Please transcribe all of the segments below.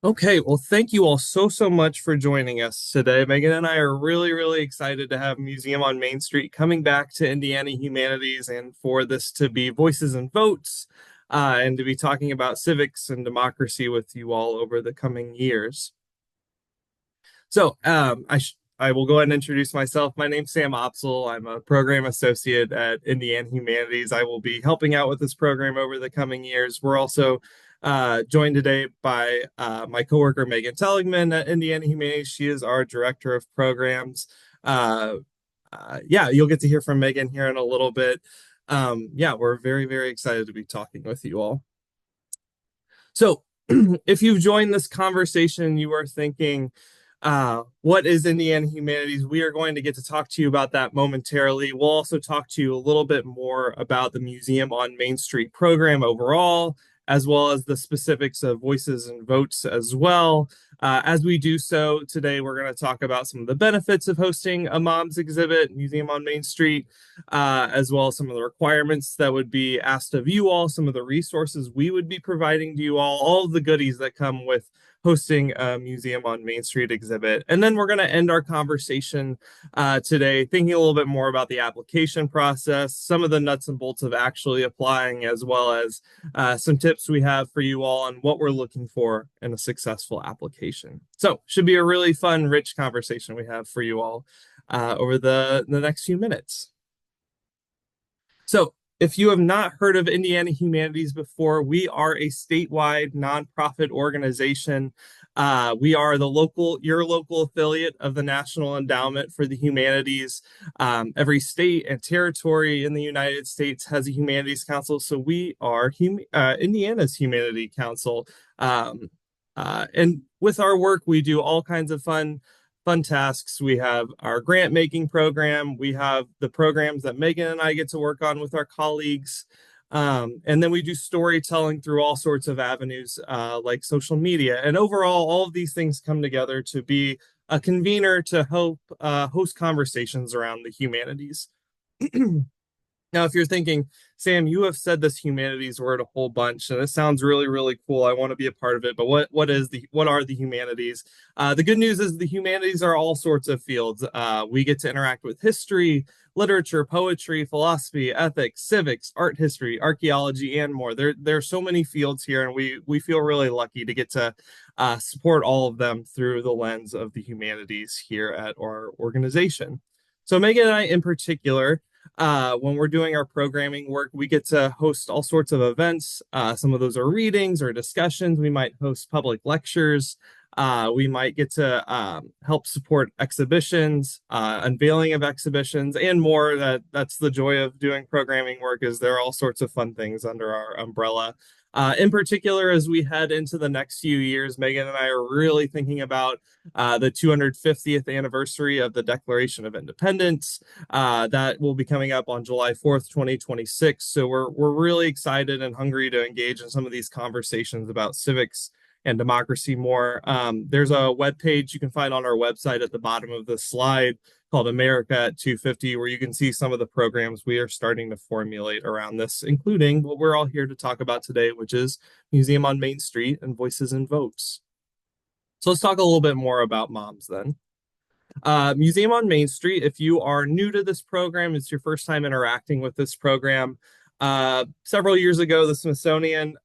Okay, well, thank you all so much for joining us today. Megan and I are really excited to have Museum on Main Street coming back to Indiana Humanities and for this to be Voices and Votes, and to be talking about civics and democracy with you all over the coming years. I will go ahead and introduce myself. My name's Sam Opsel. I'm a program associate at Indiana Humanities. I will be helping out with this program over the coming years. We're also joined today by my coworker Megan Seligman at Indiana Humanities. She is our director of programs. Uh, yeah, you'll get to hear from Megan here in a little bit. Yeah, we're very excited to be talking with you all. So, if you've joined this conversation, you are thinking, what is Indiana Humanities? We are going to get to talk to you about that momentarily. We'll also talk to you a little bit more about the Museum on Main Street program overall, as well as the specifics of Voices and Votes as well. As we do so today, we're going to talk about some of the benefits of hosting a MOMS exhibit, Museum on Main Street, as well as some of the requirements that would be asked of you all, some of the resources we would be providing to you all of the goodies that come with hosting a Museum on Main Street exhibit. And then we're going to end our conversation today thinking a little bit more about the application process, some of the nuts and bolts of actually applying, as well as some tips we have for you all on what we're looking for in a successful application. So, should be a really fun, rich conversation we have for you all over the next few minutes. So, if you have not heard of Indiana Humanities before, we are a statewide nonprofit organization. We are your local affiliate of the National Endowment for the Humanities. Every state and territory in the United States has a Humanities Council, so we are Indiana's Humanity Council. And with our work, we do all kinds of fun tasks. We have our grant making program. We have the programs that Megan and I get to work on with our colleagues. And then we do storytelling through all sorts of avenues like social media. And overall, all of these things come together to be a convener to help host conversations around the humanities. Now, if you're thinking, Sam, you have said this humanities word a whole bunch, and it sounds really cool. I want to be a part of it, but what are the humanities? The good news is the humanities are all sorts of fields. We get to interact with history, literature, poetry, philosophy, ethics, civics, art history, archaeology, and more. There are so many fields here, and we feel really lucky to get to support all of them through the lens of the humanities here at our organization. So Megan and I, in particular, when we're doing our programming work, we get to host all sorts of events. Some of those are readings or discussions. We might host public lectures. We might get to help support exhibitions, unveiling of exhibitions, and more. That's the joy of doing programming work, is there are all sorts of fun things under our umbrella. In particular, as we head into the next few years, Megan and I are really thinking about the 250th anniversary of the Declaration of Independence. That will be coming up on July 4th, 2026. So we're really excited and hungry to engage in some of these conversations about civics and democracy more. There's a web page you can find on our website at the bottom of the slide called America at 250, where you can see some of the programs we are starting to formulate around this, including what we're all here to talk about today, which is Museum on Main Street and Voices and Votes. So let's talk a little bit more about moms then. Museum on Main Street, if you are new to this program, it's your first time interacting with this program. Several years ago, the Smithsonian,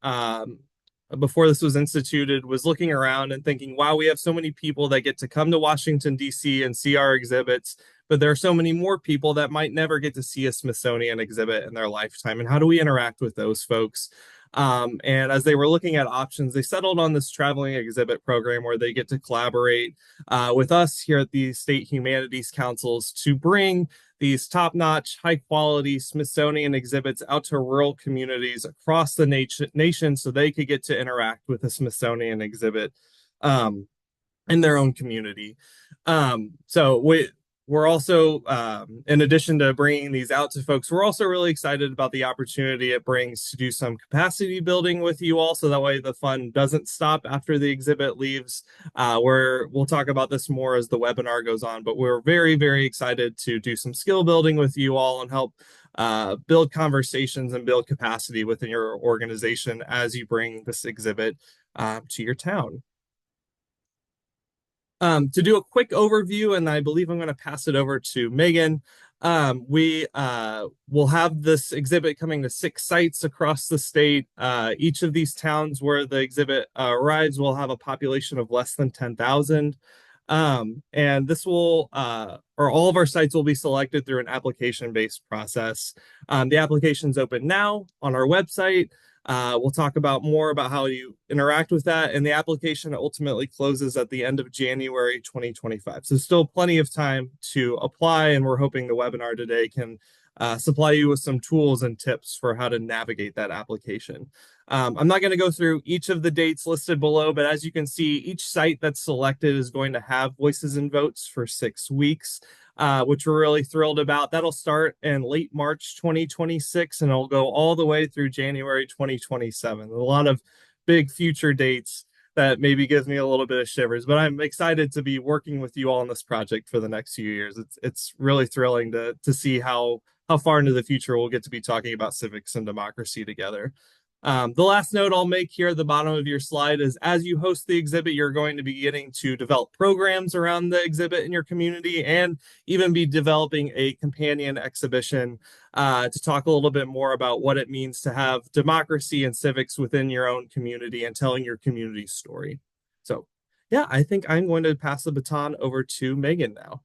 before this was instituted, was looking around and thinking, wow, we have so many people that get to come to Washington, D.C. and see our exhibits, but there are so many more people that might never get to see a Smithsonian exhibit in their lifetime. And how do we interact with those folks? And as they were looking at options, they settled on this traveling exhibit program where they get to collaborate with us here at the State Humanities Councils to bring these top-notch, high-quality Smithsonian exhibits out to rural communities across the nation so they could get to interact with a Smithsonian exhibit in their own community. We're also, in addition to bringing these out to folks, we're also really excited about the opportunity it brings to do some capacity building with you all, so that way the fun doesn't stop after the exhibit leaves. We'll talk about this more as the webinar goes on, but we're very excited to do some skill building with you all and help build conversations and build capacity within your organization as you bring this exhibit to your town. To do a quick overview, and I believe I'm going to pass it over to Megan. We will have this exhibit coming to 6 sites across the state. Each of these towns where the exhibit arrives will have a population of less than 10,000. And this will, or all of our sites will be selected through an application-based process. The application's open now on our website. We'll talk about more about how you interact with that, and the application ultimately closes at the end of January 2025. So still plenty of time to apply, and we're hoping the webinar today can supply you with some tools and tips for how to navigate that application. I'm not going to go through each of the dates listed below, but as you can see, each site that's selected is going to have voices and votes for 6 weeks, which we're really thrilled about. That'll start in late March 2026, and it'll go all the way through January 2027. A lot of big future dates that maybe gives me a little bit of shivers, but I'm excited to be working with you all on this project for the next few years. It's really thrilling to see how far into the future we'll get to be talking about civics and democracy together. The last note I'll make here at the bottom of your slide is as you host the exhibit, you're going to be getting to develop programs around the exhibit in your community and even be developing a companion exhibition to talk a little bit more about what it means to have democracy and civics within your own community and telling your community's story. So, yeah, I think I'm going to pass the baton over to Megan now.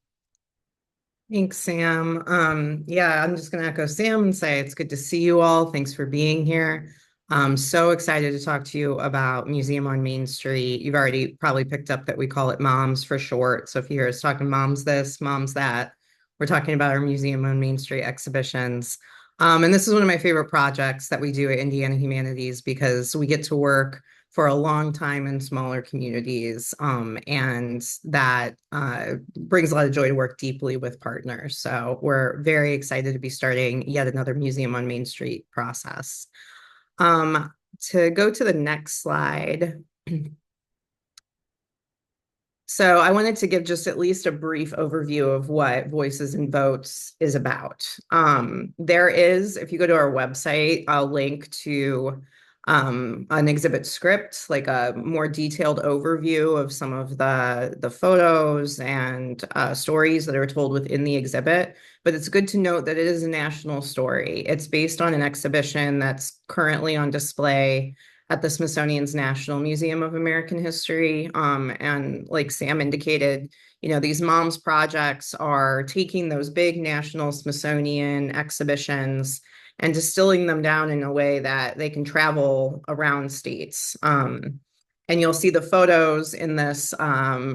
Thanks, Sam. Yeah, I'm just going to echo Sam and say it's good to see you all. Thanks for being here. I'm so excited to talk to you about Museum on Main Street. You've already probably picked up that we call it MOMS for short. So if you hear us talking MOMS this, MOMS that, we're talking about our Museum on Main Street exhibitions. And this is one of my favorite projects that we do at Indiana Humanities because we get to work for a long time in smaller communities. And that brings a lot of joy to work deeply with partners. So we're very excited to be starting yet another Museum on Main Street process. To go to the next slide. So I wanted to give just at least a brief overview of what Voices and Votes is about. There is, if you go to our website, I'll link to an exhibit script, like a more detailed overview of some of the photos and stories that are told within the exhibit. But it's good to note that it is a national story. It's based on an exhibition that's currently on display at the Smithsonian's National Museum of American History. And like Sam indicated, these MOMS projects are taking those big national Smithsonian exhibitions and distilling them down in a way that they can travel around states. And you'll see the photos in this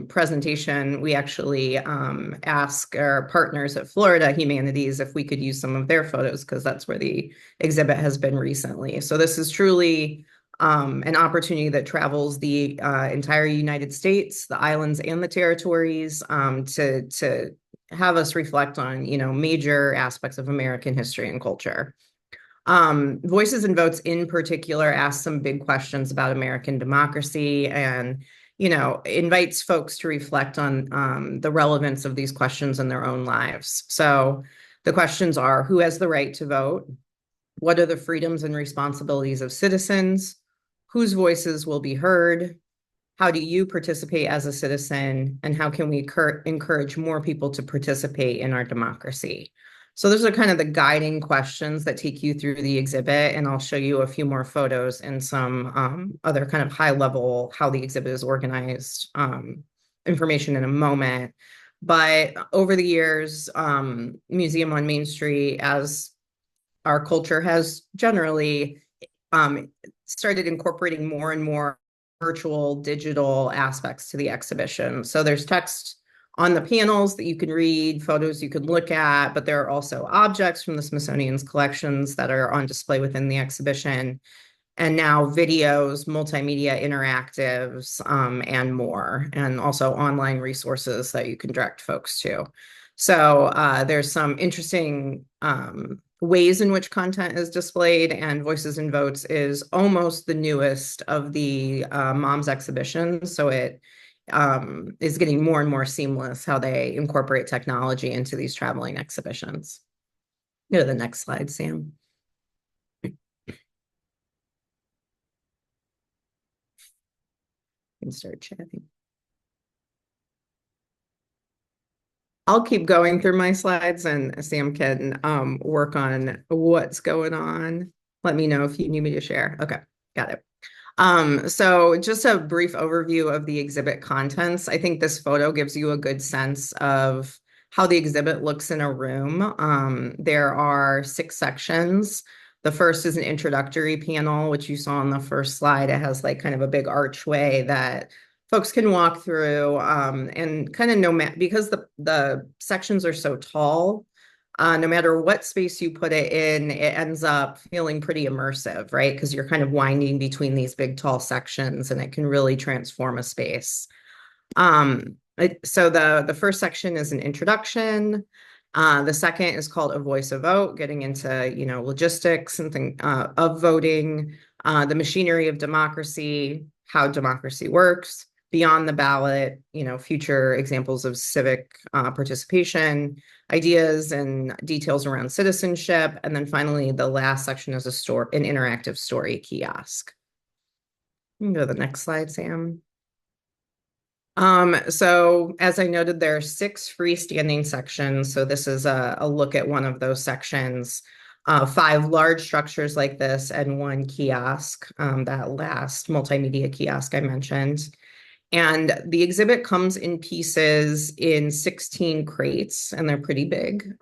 presentation. We actually ask our partners at Florida Humanities if we could use some of their photos because that's where the exhibit has been recently. So this is truly an opportunity that travels the entire United States, the islands and the territories to have us reflect on, major aspects of American history and culture. Voices and Votes in particular asks some big questions about American democracy and, invites folks to reflect on the relevance of these questions in their own lives. So the questions are, who has the right to vote? What are the freedoms and responsibilities of citizens? Whose voices will be heard? How do you participate as a citizen? And how can we encourage more people to participate in our democracy? So those are kind of the guiding questions that take you through the exhibit. And I'll show you a few more photos and some other kind of high level, how the exhibit is organized information in a moment. But over the years, Museum on Main Street, as our culture has generally started incorporating more and more virtual digital aspects to the exhibition. So there's text on the panels that you can read, photos you can look at, but there are also objects from the Smithsonian's collections that are on display within the exhibition. And now videos, multimedia interactives, and more, and also online resources that you can direct folks to. So there's some interesting ways in which content is displayed, and Voices and Votes is almost the newest of the MOMS exhibitions. So it is getting more and more seamless how they incorporate technology into these traveling exhibitions. Go to the next slide, Sam. And start chatting. I'll keep going through my slides and Sam can work on what's going on. Let me know if you need me to share. Okay, got it. So just a brief overview of the exhibit contents. I think this photo gives you a good sense of how the exhibit looks in a room. There are 6 sections. The first is an introductory panel, which you saw on the first slide. It has like kind of a big archway that folks can walk through, and kind of because the sections are so tall, no matter what space you put it in, it ends up feeling pretty immersive, right? Because you're kind of winding between these big, tall sections, and it can really transform a space. So the first section is an introduction. The second is called A Voice, a Vote, getting into, logistics and of voting, the machinery of democracy, how democracy works, beyond the ballot, future examples of civic participation, ideas and details around citizenship. And then finally, the last section is an interactive story kiosk. You can go to the next slide, Sam. So as I noted, there are 6 freestanding sections. So this is a look at one of those sections. 5 large structures like this and 1 kiosk, that last multimedia kiosk I mentioned. And the exhibit comes in pieces in 16 crates, and they're pretty big.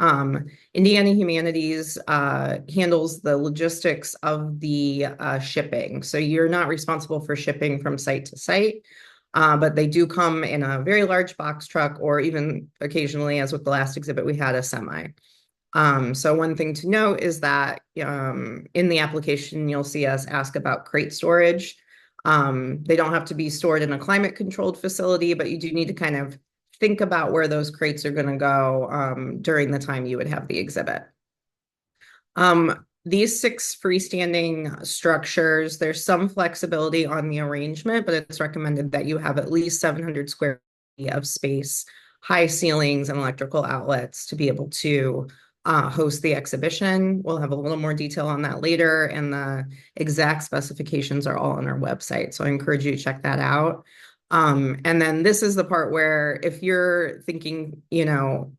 Indiana Humanities handles the logistics of the shipping. So you're not responsible for shipping from site to site. But they do come in a very large box truck, or even occasionally, as with the last exhibit, we had a semi. So one thing to note is that in the application, you'll see us ask about crate storage. They don't have to be stored in a climate controlled facility, but you do need to kind of think about where those crates are going to go during the time you would have the exhibit. These 6 freestanding structures, there's some flexibility on the arrangement, but it's recommended that you have at least 700 square feet of space, high ceilings, and electrical outlets to be able to host the exhibition. We'll have a little more detail on that later, and the exact specifications are all on our website. So I encourage you to check that out. And then this is the part where if you're thinking,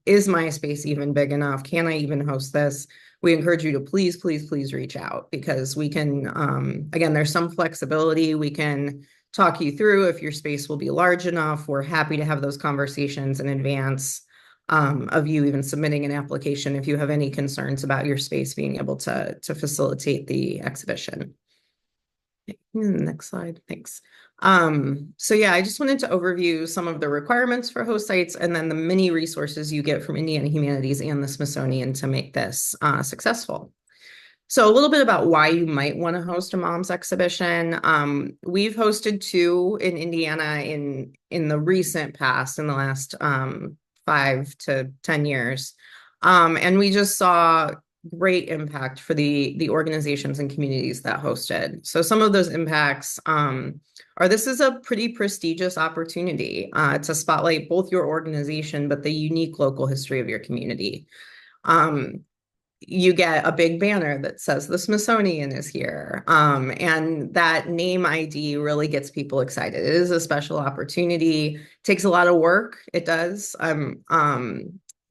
is my space even big enough? Can I even host this? We encourage you to please, please, please reach out, because we can, again, there's some flexibility. We can talk you through if your space will be large enough. We're happy to have those conversations in advance of you even submitting an application if you have any concerns about your space being able to facilitate the exhibition. Next slide, thanks. So yeah, I just wanted to overview some of the requirements for host sites, and then the many resources you get from Indiana Humanities and the Smithsonian to make this successful. So a little bit about why you might want to host a mom's exhibition. We've hosted 2 in Indiana in the recent past, in the last 5 to 10 years. And we just saw great impact for the organizations and communities that hosted. So some of those impacts are, this is a pretty prestigious opportunity to spotlight both your organization, but the unique local history of your community. You get a big banner that says the Smithsonian is here. And that name ID really gets people excited. It is a special opportunity. It takes a lot of work. It does.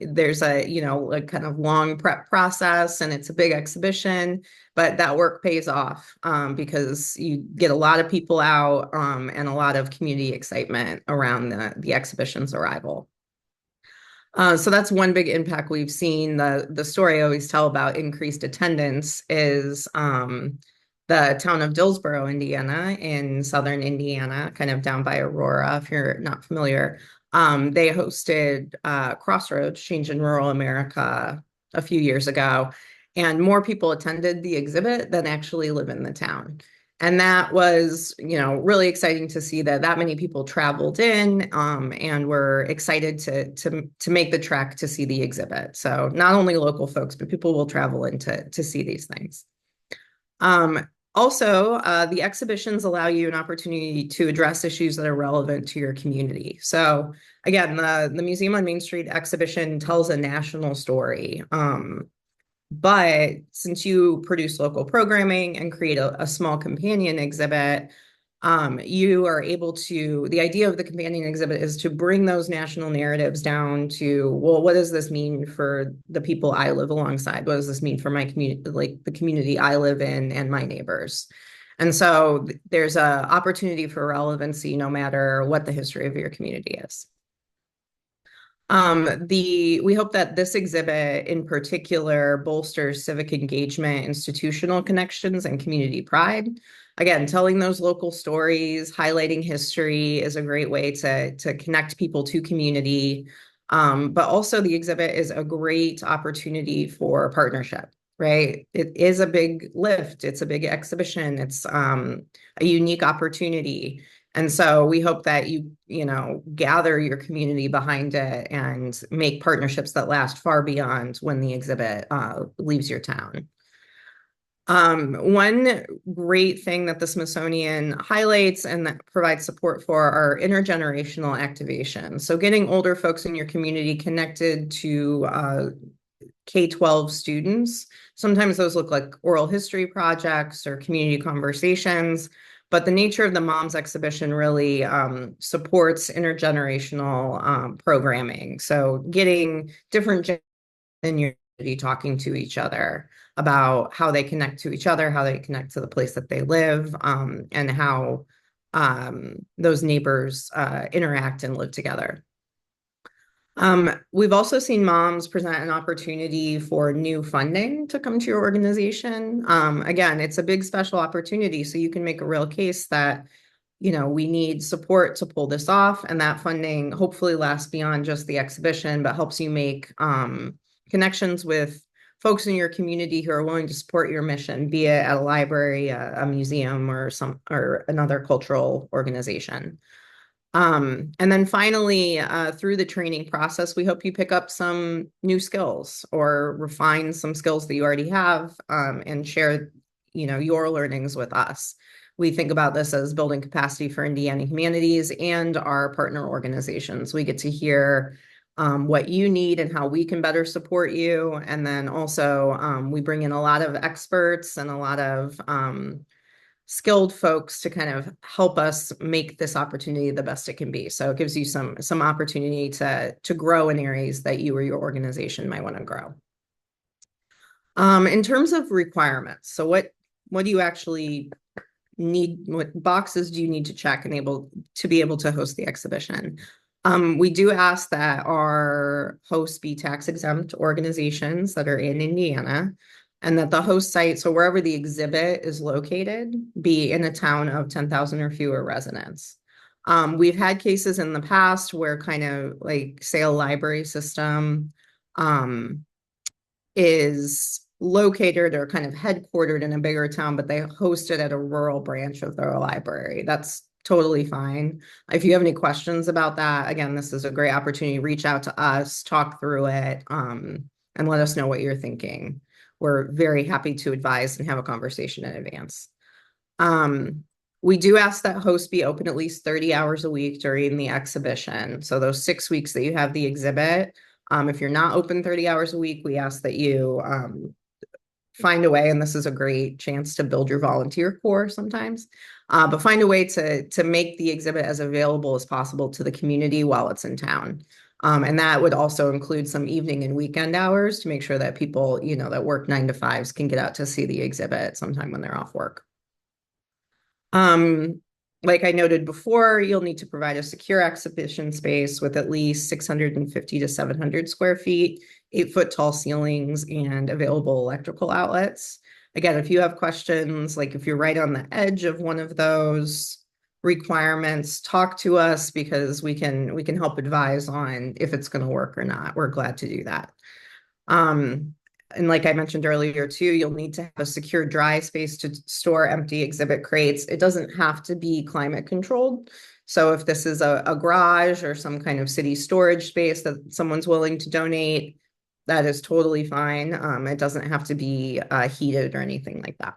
There's a kind of long prep process, and it's a big exhibition, but that work pays off because you get a lot of people out and a lot of community excitement around the exhibition's arrival. So that's one big impact we've seen. The story I always tell about increased attendance is the town of Dillsboro, Indiana, in southern Indiana, kind of down by Aurora, if you're not familiar. They hosted Crossroads, Change in Rural America, a few years ago, and more people attended the exhibit than actually live in the town. And that was, really exciting to see that many people traveled in and were excited to make the trek to see the exhibit. So not only local folks, but people will travel in to see these things. Also, the exhibitions allow you an opportunity to address issues that are relevant to your community. So again, the Museum on Main Street exhibition tells a national story. But since you produce local programming and create a small companion exhibit, You are able to, the idea of the companion exhibit is to bring those national narratives down to, well, what does this mean for the people I live alongside? What does this mean for my community, like the community I live in and my neighbors? And so there's a opportunity for relevancy no matter what the history of your community is. We hope that this exhibit in particular bolsters civic engagement, institutional connections, and community pride. Again, telling those local stories, highlighting history is a great way to connect people to community. But also the exhibit is a great opportunity for partnership, right? It is a big lift. It's a big exhibition. It's a unique opportunity. And so we hope that you gather your community behind it and make partnerships that last far beyond when the exhibit leaves your town. One great thing that the Smithsonian highlights and that provides support for are intergenerational activation. So getting older folks in your community connected to K-12 students. Sometimes those look like oral history projects or community conversations. But the nature of the Moms exhibition really supports intergenerational programming. So getting different in your community talking to each other about how they connect to each other, how they connect to the place that they live, and how those neighbors interact and live together. We've also seen moms present an opportunity for new funding to come to your organization. Again, it's a big special opportunity, so you can make a real case that, we need support to pull this off, and that funding hopefully lasts beyond just the exhibition, but helps you make connections with folks in your community who are willing to support your mission, be it at a library, a museum, or another cultural organization. And then finally, through the training process, we hope you pick up some new skills or refine some skills that you already have, and share, your learnings with us. We think about this as building capacity for Indiana Humanities and our partner organizations. We get to hear what you need and how we can better support you. And then also we bring in a lot of experts and a lot of skilled folks to kind of help us make this opportunity the best it can be. So it gives you some opportunity to grow in areas that you or your organization might want to grow. In terms of requirements, so what do you actually need? What boxes do you need to check and be able to host the exhibition? We do ask that our hosts be tax exempt organizations that are in Indiana, and that the host site, so wherever the exhibit is located, be in a town of 10,000 or fewer residents. We've had cases in the past where kind of like, say, a library system is located or kind of headquartered in a bigger town, but they host it at a rural branch of their library. That's totally fine. If you have any questions about that, again, this is a great opportunity. Reach out to us, talk through it, and let us know what you're thinking. We're very happy to advise and have a conversation in advance. We do ask that hosts be open at least 30 hours a week during the exhibition. So those 6 weeks that you have the exhibit, if you're not open 30 hours a week, we ask that you find a way, and this is a great chance to build your volunteer corps sometimes, but find a way to make the exhibit as available as possible to the community while it's in town. And that would also include some evening and weekend hours to make sure that people, that work 9 to 5s can get out to see the exhibit sometime when they're off work. Like I noted before, you'll need to provide a secure exhibition space with at least 650 to 700 square feet, 8-foot tall ceilings, and available electrical outlets. Again, if you have questions, like if you're right on the edge of one of those requirements, talk to us, because we can help advise on if it's going to work or not. We're glad to do that. And like I mentioned earlier too, you'll need to have a secure dry space to store empty exhibit crates. It doesn't have to be climate controlled. So if this is a garage or some kind of city storage space that someone's willing to donate, that is totally fine. It doesn't have to be heated or anything like that.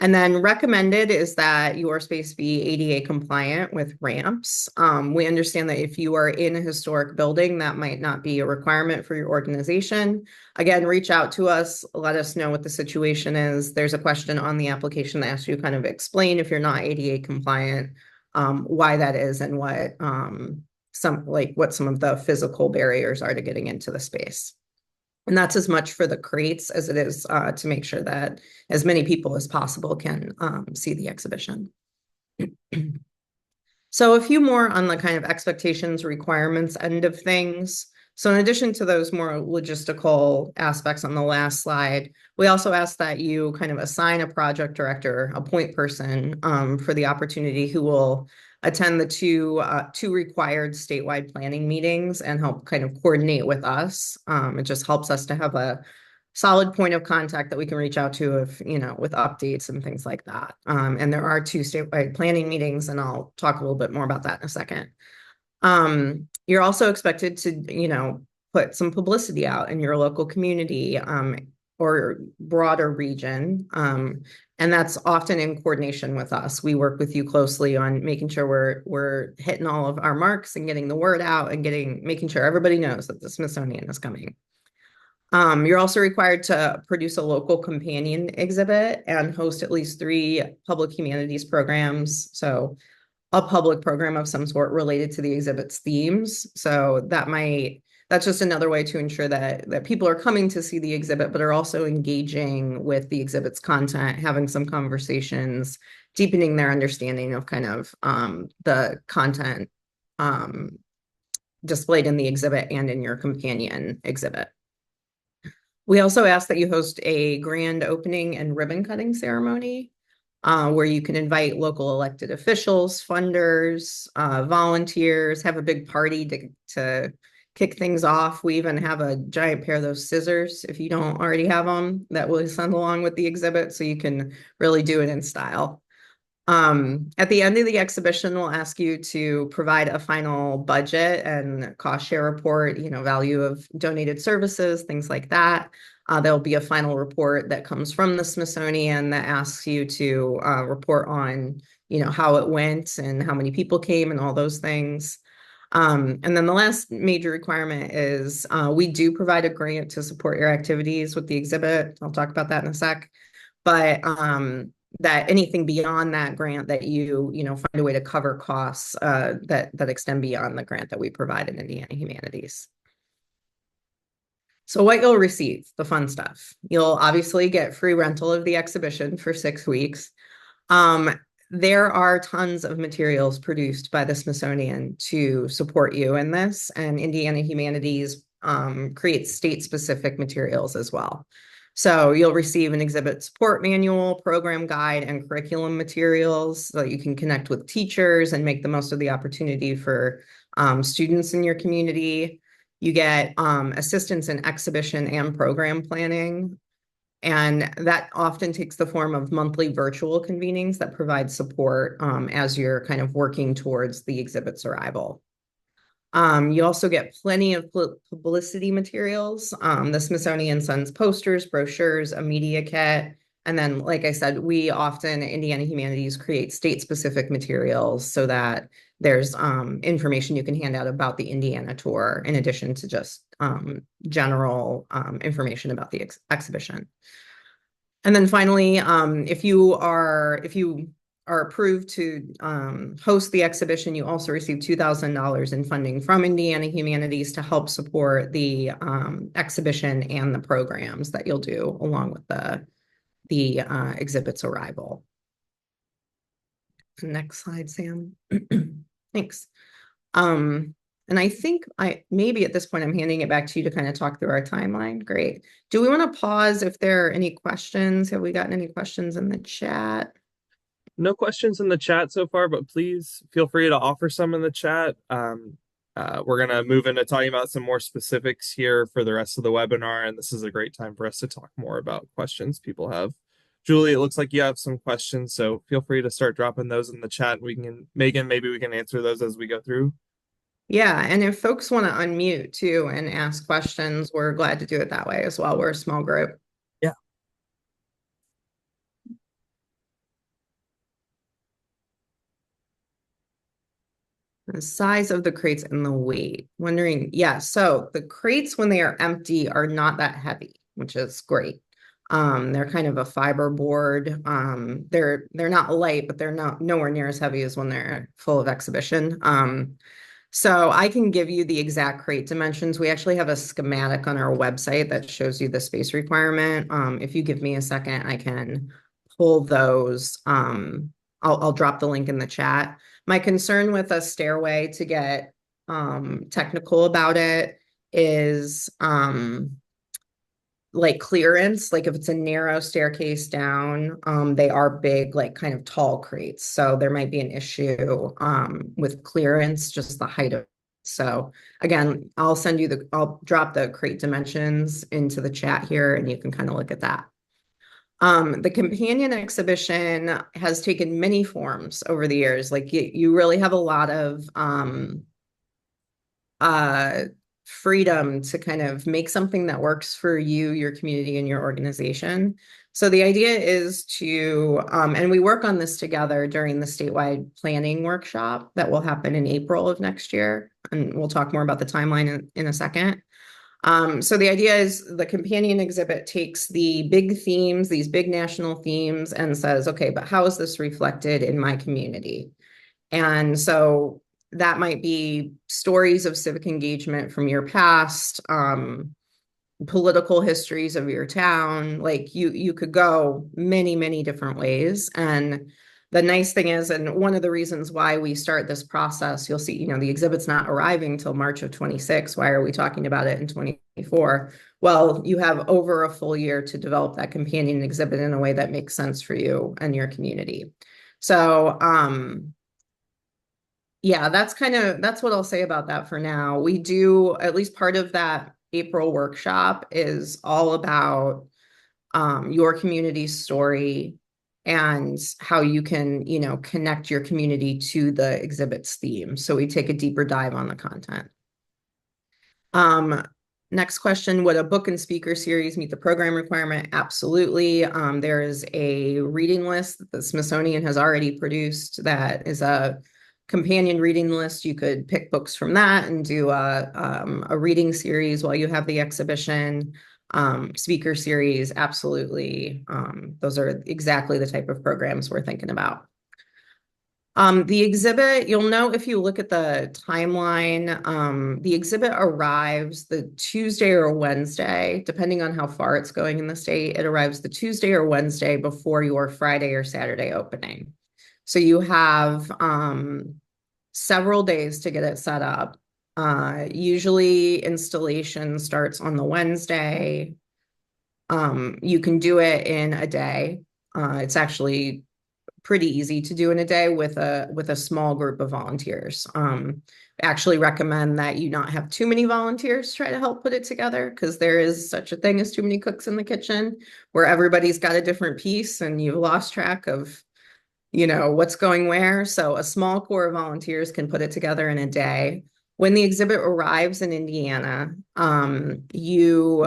And then recommended is that your space be ADA compliant with ramps. We understand that if you are in a historic building, that might not be a requirement for your organization. Again, reach out to us, let us know what the situation is. There's a question on the application that asks you to kind of explain if you're not ADA compliant, why that is and what what some of the physical barriers are to getting into the space. And that's as much for the crates as it is to make sure that as many people as possible can see the exhibition. So a few more on the kind of expectations, requirements end of things. So in addition to those more logistical aspects on the last slide, we also ask that you kind of assign a project director, a point person for the opportunity who will attend the two required statewide planning meetings and help kind of coordinate with us. It just helps us to have a solid point of contact that we can reach out to if, with updates and things like that. And there are two statewide planning meetings, and I'll talk a little bit more about that in a second. You're also expected to, put some publicity out in your local community or broader region. And that's often in coordination with us. We work with you closely on making sure we're hitting all of our marks and getting the word out and making sure everybody knows that the Smithsonian is coming. You're also required to produce a local companion exhibit and host at least 3 public humanities programs. So a public program of some sort related to the exhibit's themes. So that's just another way to ensure that people are coming to see the exhibit, but are also engaging with the exhibit's content, having some conversations, deepening their understanding of kind of the content displayed in the exhibit and in your companion exhibit. We also ask that you host a grand opening and ribbon cutting ceremony where you can invite local elected officials, funders, volunteers, have a big party to kick things off. We even have a giant pair of those scissors, if you don't already have them, that will send along with the exhibit so you can really do it in style. At the end of the exhibition, we'll ask you to provide a final budget and cost share report, value of donated services, things like that. There'll be a final report that comes from the Smithsonian that asks you to report on, how it went and how many people came and all those things. And then the last major requirement is we do provide a grant to support your activities with the exhibit. I'll talk about that in a sec. But that anything beyond that grant that you find a way to cover costs that extend beyond the grant that we provide in Indiana Humanities. So what you'll receive, the fun stuff. You'll obviously get free rental of the exhibition for 6 weeks. There are tons of materials produced by the Smithsonian to support you in this, and Indiana Humanities creates state-specific materials as well. So you'll receive an exhibit support manual, program guide, and curriculum materials so you can connect with teachers and make the most of the opportunity for students in your community. You get assistance in exhibition and program planning. And that often takes the form of monthly virtual convenings that provide support as you're kind of working towards the exhibit's arrival. You also get plenty of publicity materials. The Smithsonian sends posters, brochures, a media kit. And then, like I said, we often, Indiana Humanities, create state-specific materials so that there's information you can hand out about the Indiana tour in addition to just general information about the exhibition. And then finally, if you are approved to host the exhibition, you also receive $2,000 in funding from Indiana Humanities to help support the exhibition and the programs that you'll do along with the exhibit's arrival. Next slide, Sam. Thanks. And I think maybe at this point, I'm handing it back to you to kind of talk through our timeline. Great. Do we want to pause if there are any questions? Have we gotten any questions in the chat? No questions in the chat so far, but please feel free to offer some in the chat. We're going to move into talking about some more specifics here for the rest of the webinar, and this is a great time for us to talk more about questions people have. Julie, it looks like you have some questions, so feel free to start dropping those in the chat. Megan, maybe we can answer those as we go through. Yeah, and if folks want to unmute too and ask questions, we're glad to do it that way as well. We're a small group. Yeah. The size of the crates and the weight. Wondering, yeah, so the crates when they are empty are not that heavy, which is great. They're kind of a fiber board. They're not light, but they're not nowhere near as heavy as when they're full of exhibition. So I can give you the exact crate dimensions. We actually have a schematic on our website that shows you the space requirement. If you give me a second, I can pull those. I'll drop the link in the chat. My concern with a stairway, to get technical about it, is like clearance. Like if it's a narrow staircase down, they are big, like kind of tall crates. So there might be an issue with clearance, just the height of it. So again, I'll drop the crate dimensions into the chat here and you can kind of look at that. The companion exhibition has taken many forms over the years. Like you really have a lot of uh, freedom to kind of make something that works for you, your community, and your organization. So the idea is to, and we work on this together during the statewide planning workshop that will happen in April of next year. And we'll talk more about the timeline in a second. So the idea is the companion exhibit takes the big themes, these big national themes, and says, okay, but how is this reflected in my community? And so that might be stories of civic engagement from your past, political histories of your town. Like you could go many, many different ways. And the nice thing is, and one of the reasons why we start this process, you'll see, the exhibit's not arriving till March of 26. Why are we talking about it in 24? Well, you have over a full year to develop that companion exhibit in a way that makes sense for you and your community. So, yeah, that's what I'll say about that for now. We do, at least part of that April workshop is all about your community's story and how you can, connect your community to the exhibit's theme. So we take a deeper dive on the content. Next question, would a book and speaker series meet the program requirement? Absolutely. There is a reading list that the Smithsonian has already produced that is a companion reading list. You could pick books from that and do a reading series while you have the exhibition. Speaker series, absolutely. Those are exactly the type of programs we're thinking about. The exhibit, you'll know if you look at the timeline, the exhibit arrives the Tuesday or Wednesday, depending on how far it's going in the state. It arrives the Tuesday or Wednesday before your Friday or Saturday opening. So you have several days to get it set up. Usually installation starts on the Wednesday. You can do it in a day. It's actually pretty easy to do in a day with a small group of volunteers. Actually recommend that you not have too many volunteers try to help put it together, because there is such a thing as too many cooks in the kitchen, where everybody's got a different piece and you've lost track of what's going where. So a small core of volunteers can put it together in a day. When the exhibit arrives in Indiana, you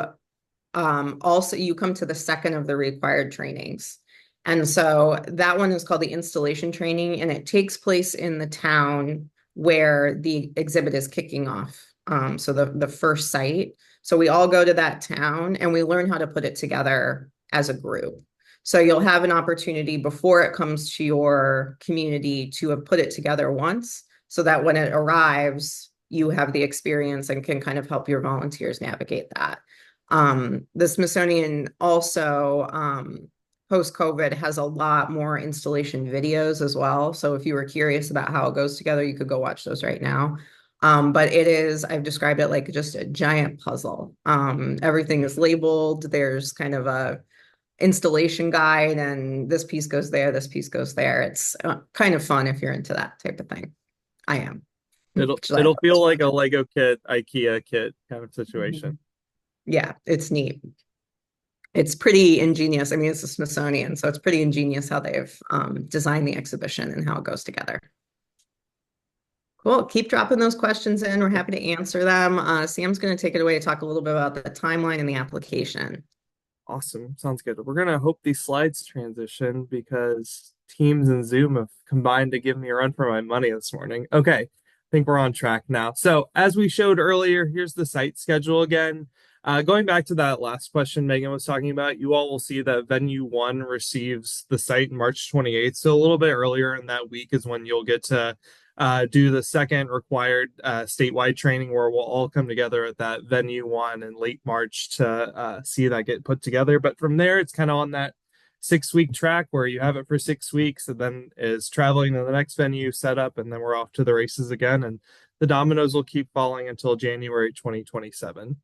come to the second of the required trainings. And so that one is called the installation training, and it takes place in the town where the exhibit is kicking off. So the first site. So we all go to that town and we learn how to put it together as a group. So you'll have an opportunity before it comes to your community to have put it together once, so that when it arrives, you have the experience and can kind of help your volunteers navigate that. The Smithsonian also, post-COVID, has a lot more installation videos as well. So if you were curious about how it goes together, you could go watch those right now. But I've described it like just a giant puzzle. Everything is labeled. There's kind of a installation guide, and this piece goes there, this piece goes there. It's kind of fun if you're into that type of thing. I am. It'll feel like a Lego kit, IKEA kit kind of situation. Yeah, it's neat. It's pretty ingenious. I mean, it's the Smithsonian, so it's pretty ingenious how they've designed the exhibition and how it goes together. Cool. Keep dropping those questions in. We're happy to answer them. Sam's going to take it away to talk a little bit about the timeline and the application. Awesome. Sounds good. We're going to hope these slides transition, because Teams and Zoom have combined to give me a run for my money this morning. Okay. think we're on track now. So as we showed earlier, here's the site schedule again. Going back to that last question Megan was talking about, you all will see that Venue 1 receives the site March 28th. So a little bit earlier in that week is when you'll get to do the second required statewide training where we'll all come together at that Venue 1 in late March to see that get put together. But from there, it's kind of on that 6 week track where you have it for 6 weeks and then is traveling to the next venue set up, and then we're off to the races again. And the dominoes will keep falling until January 2027.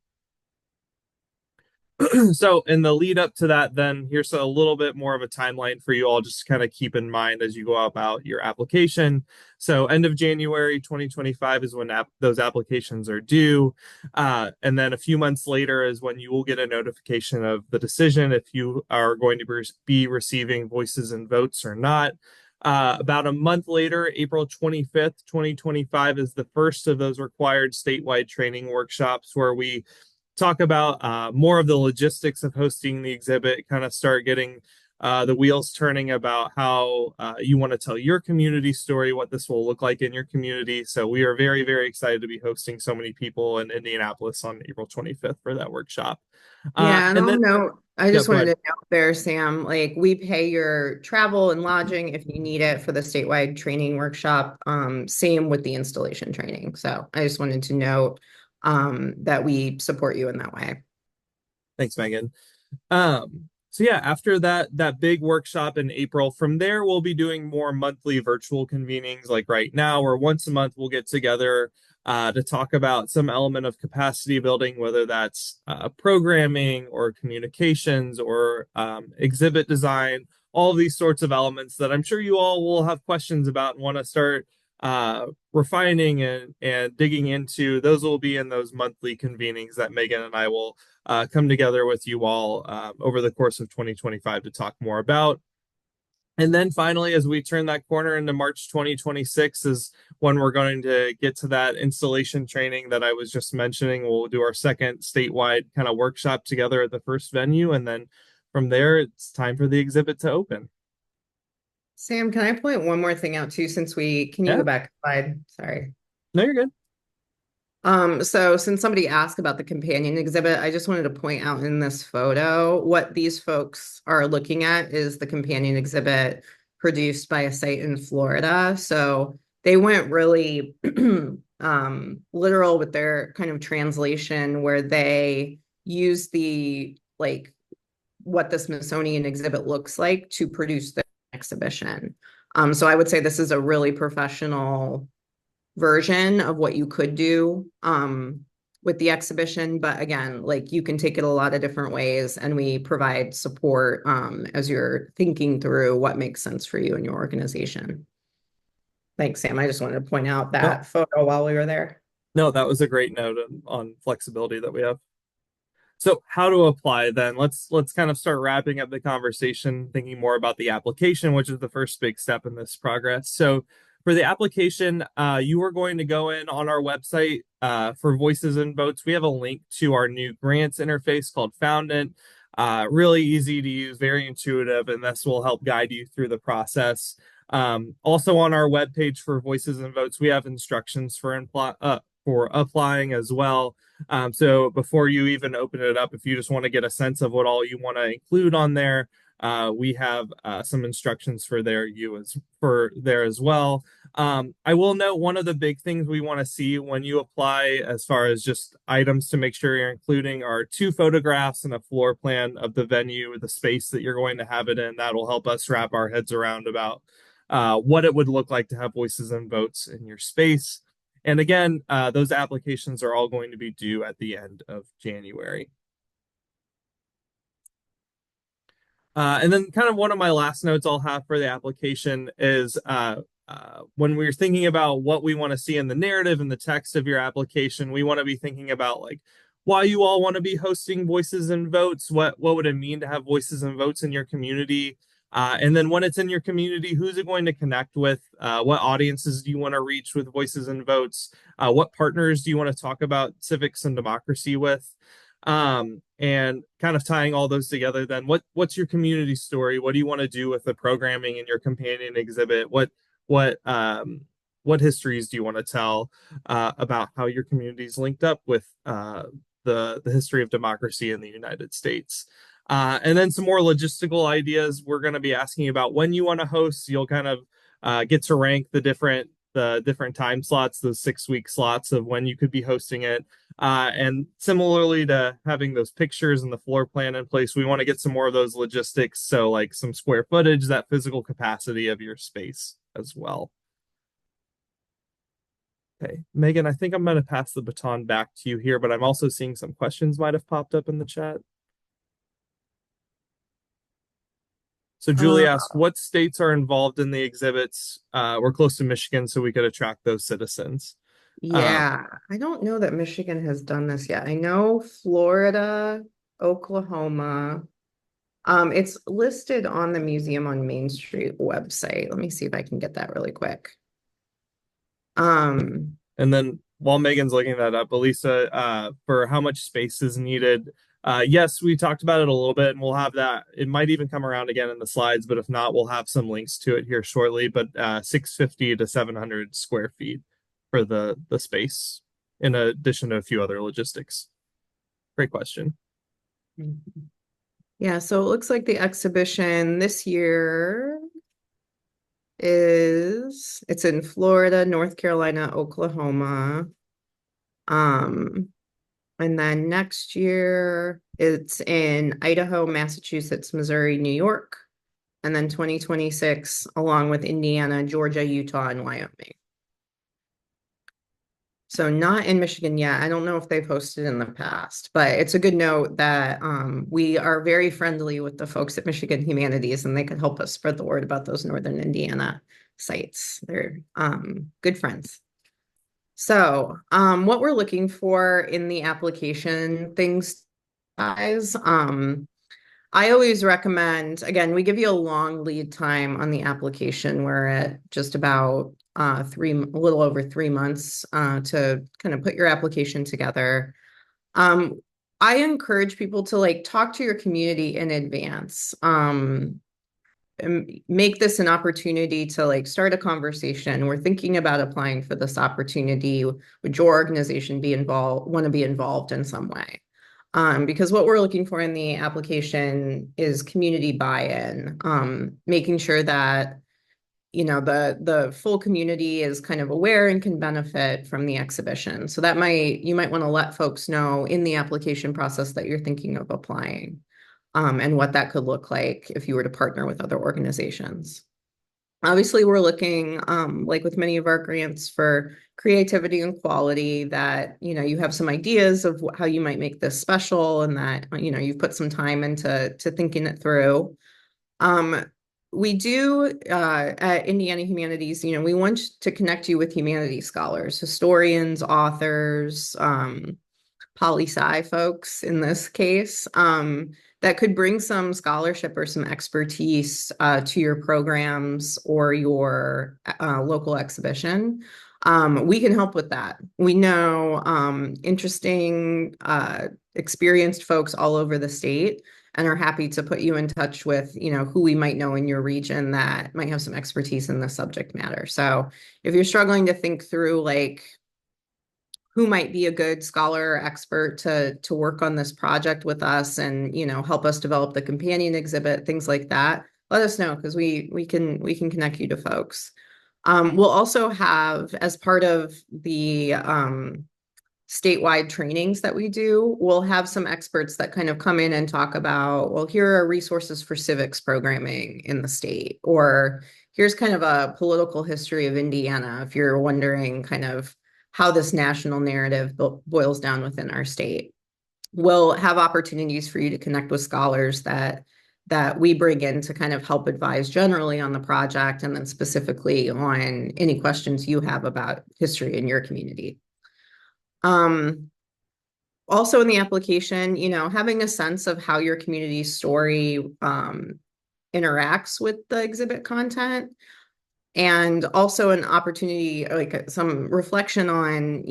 So in the lead up to that, then here's a little bit more of a timeline for you all just to kind of keep in mind as you go about your application. So end of January 2025 is when those applications are due. And then a few months later is when you will get a notification of the decision if you are going to be receiving voices and votes or not. About a month later, April 25th, 2025 is the first of those required statewide training workshops where we talk about more of the logistics of hosting the exhibit, kind of start getting the wheels turning about how you want to tell your community story, what this will look like in your community. So we are very, very excited to be hosting so many people in Indianapolis on April 25th for that workshop. Yeah, and And I'll then, note, I yeah, just go wanted ahead. to note there, Sam, like we pay your travel and lodging if you need it for the statewide training workshop. Same with the installation training. So I just wanted to note that we support you in that way. Thanks, Megan. So yeah, after that big workshop in April, from there we'll be doing more monthly virtual convenings like right now, where once a month we'll get together to talk about some element of capacity building, whether that's programming or communications or exhibit design, all of these sorts of elements that I'm sure you all will have questions about and want to start refining and digging into. Those will be in those monthly convenings that Megan and I will come together with you all over the course of 2025 to talk more about. And then finally, as we turn that corner into March 2026, is when we're going to get to that installation training that I was just mentioning. We'll do our second statewide kind of workshop together at the first venue. And then from there, it's time for the exhibit to open. Sam, can I point one more thing out too, since can you Yeah, go back a slide? Sorry. no, you're good. So since somebody asked about the companion exhibit, I just wanted to point out in this photo, what these folks are looking at is the companion exhibit produced by a site in Florida. So they went really literal with their kind of translation where they use the like what the Smithsonian exhibit looks like to produce the exhibition. So I would say this is a really professional version of what you could do with the exhibition. But again, like you can take it a lot of different ways, and we provide support as you're thinking through what makes sense for you and your organization. Thanks, Sam. I just wanted to point out No, that photo while we were there. no, that was a great note on flexibility that we have. So how to apply then? Let's kind of start wrapping up the conversation, thinking more about the application, which is the first big step in this progress. So for the application, you are going to go in on our website for Voices and Votes. We have a link to our new grants interface called Foundant. Really easy to use, very intuitive, and this will help guide you through the process. Also on our webpage for Voices and Votes, we have instructions for applying as well. So before you even open it up, if you just want to get a sense of what all you want to include on there, we have some instructions for there as well. I will note one of the big things we want to see when you apply, as far as just items to make sure you're including, are 2 photographs and a floor plan of the venue, the space that you're going to have it in. That'll help us wrap our heads around about what it would look like to have Voices and Votes in your space. And again, those applications are all going to be due at the end of January. And then kind of one of my last notes I'll have for the application is when we're thinking about what we want to see in the narrative and the text of your application, we want to be thinking about like why you all want to be hosting Voices and Votes, what would it mean to have Voices and Votes in your community, and then when it's in your community, who's it going to connect with? What audiences do you want to reach with Voices and Votes? What partners do you want to talk about civics and democracy with? And kind of tying all those together, then what's your community story? What do you want to do with the programming in your companion exhibit? What what histories do you want to tell about how your community is linked up with the history of democracy in the United States. And then some more logistical ideas. We're going to be asking about when you want to host. You'll kind of get to rank the different time slots, those 6 week slots of when you could be hosting it. And similarly to having those pictures and the floor plan in place, we want to get some more of those logistics. So, like some square footage, that physical capacity of your space as well. Okay, Megan, I think I'm going to pass the baton back to you here, but I'm also seeing some questions might have popped up in the chat. So Julie Uh, asked, what states are involved in the exhibits? We're close to Michigan, so we could attract those citizens. Um, yeah, I don't know that Michigan has done this yet. I know Florida, Oklahoma. It's listed on the Museum on Main Street website. Let me see if I can get that really quick. Um, and then while Megan's looking that up, Elisa, for how much space is needed, yes, we talked about it a little bit, and we'll have that. It might even come around again in the slides, but if not, we'll have some links to it here shortly. But 650 to 700 square feet for the space, in addition to a few other logistics. Great question. yeah, so it looks like the exhibition this year it's in Florida, North Carolina, Oklahoma. Um, and then next year it's in Idaho, Massachusetts, Missouri, New York. And then 2026, along with Indiana, Georgia, Utah, and Wyoming. So not in Michigan yet. I don't know if they've hosted in the past, but it's a good note that we are very friendly with the folks at Michigan Humanities, and they could help us spread the word about those Northern Indiana sites. They're good friends. So what we're looking for in the application things, guys, I always recommend, again, we give you a long lead time on the application. We're at just about a little over 3 months to kind of put your application together. I encourage people to like talk to your community in advance. And make this an opportunity to like start a conversation. We're thinking about applying for this opportunity. Would your organization want to be involved in some way? Because what we're looking for in the application is community buy-in, making sure that the full community is kind of aware and can benefit from the exhibition. So that you might want to let folks know in the application process that you're thinking of applying, and what that could look like if you were to partner with other organizations. Obviously, we're looking, like with many of our grants, for creativity and quality, that, you have some ideas of how you might make this special, and that, you've put some time into thinking it through. We do, at Indiana Humanities, we want to connect you with humanities scholars, historians, authors, poli-sci folks in this case, that could bring some scholarship or some expertise to your programs or your local exhibition. We can help with that. We know interesting, experienced folks all over the state, and are happy to put you in touch with, who we might know in your region that might have some expertise in the subject matter. So if you're struggling to think through like who might be a good scholar or expert to work on this project with us, and help us develop the companion exhibit, things like that, let us know, because we can connect you to folks. We'll also have, as part of the statewide trainings that we do, we'll have some experts that kind of come in and talk about, well, here are resources for civics programming in the state, or here's kind of a political history of Indiana, if you're wondering kind of how this national narrative boils down within our state. We'll have opportunities for you to connect with scholars that we bring in to kind of help advise generally on the project, and then specifically on any questions you have about history in your community. Also in the application, having a sense of how your community story interacts with the exhibit content, and also an opportunity, like some reflection on,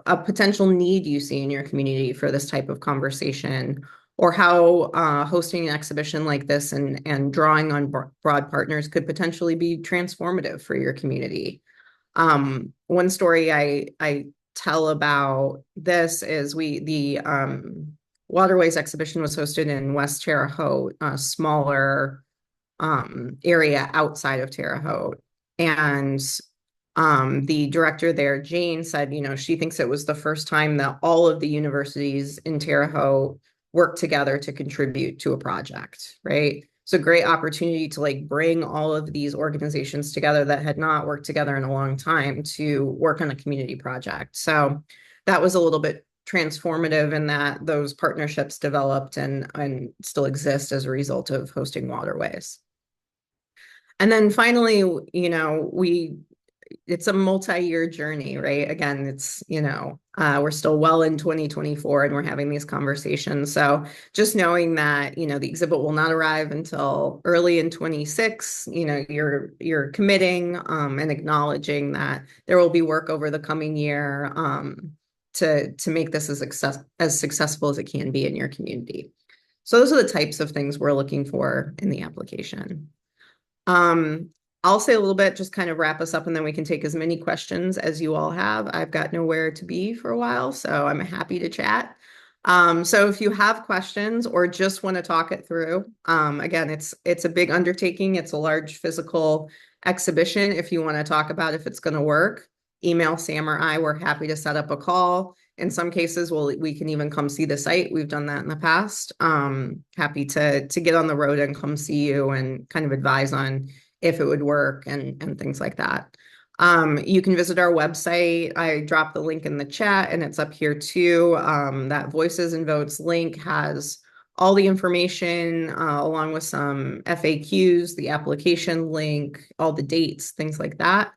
a potential need you see in your community for this type of conversation, or how hosting an exhibition like this and drawing on broad partners could potentially be transformative for your community. One story I tell about this is the Waterways exhibition was hosted in West Terre Haute, a smaller area outside of Terre Haute. And the director there, Jane, said, she thinks it was the first time that all of the universities in Terre Haute worked together to contribute to a project, right? It's a great opportunity to like bring all of these organizations together that had not worked together in a long time to work on a community project. So that was a little bit transformative in that those partnerships developed and still exist as a result of hosting Waterways. And then finally, it's a multi-year journey, right? Again, we're still well in 2024 and we're having these conversations. So just knowing that, the exhibit will not arrive until early in 26, you're committing and acknowledging that there will be work over the coming year to make this as successful as it can be in your community. So those are the types of things we're looking for in the application. I'll say a little bit, just kind of wrap us up, and then we can take as many questions as you all have. I've got nowhere to be for a while, so I'm happy to chat. So if you have questions or just want to talk it through, again, it's a big undertaking. It's a large physical exhibition. If you want to talk about if it's going to work, email Sam or I. We're happy to set up a call. In some cases, we can even come see the site. We've done that in the past. Happy to get on the road and come see you and kind of advise on if it would work and things like that. You can visit our website. I dropped the link in the chat and it's up here too. That Voices and Votes link has all the information along with some FAQs, the application link, all the dates, things like that.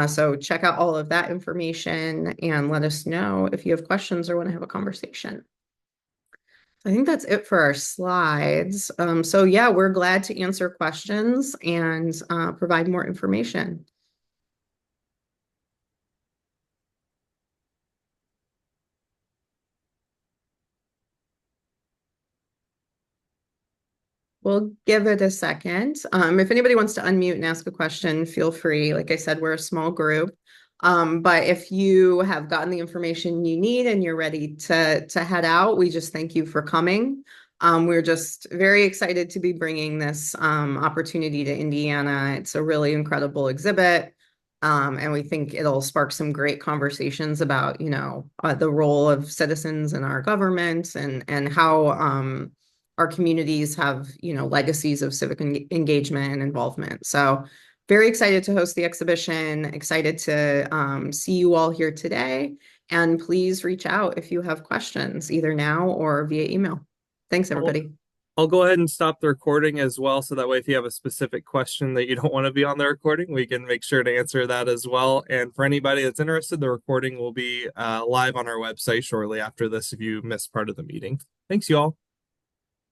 So check out all of that information and let us know if you have questions or want to have a conversation. I think that's it for our slides. So yeah, we're glad to answer questions and provide more information. We'll give it a second. If anybody wants to unmute and ask a question, feel free. Like I said, we're a small group. But if you have gotten the information you need and you're ready to head out, we just thank you for coming. We're just very excited to be bringing this opportunity to Indiana. It's a really incredible exhibit. And we think it'll spark some great conversations about, the role of citizens in our government and how our communities have, legacies of civic engagement and involvement. So very excited to host the exhibition, excited to see you all here today. And please reach out if you have questions, either now or via email. Thanks, everybody. I'll go ahead and stop the recording as well. So that way, if you have a specific question that you don't want to be on the recording, we can make sure to answer that as well. And for anybody that's interested, the recording will be live on our website shortly after this if you missed part of the meeting. Thanks, you all.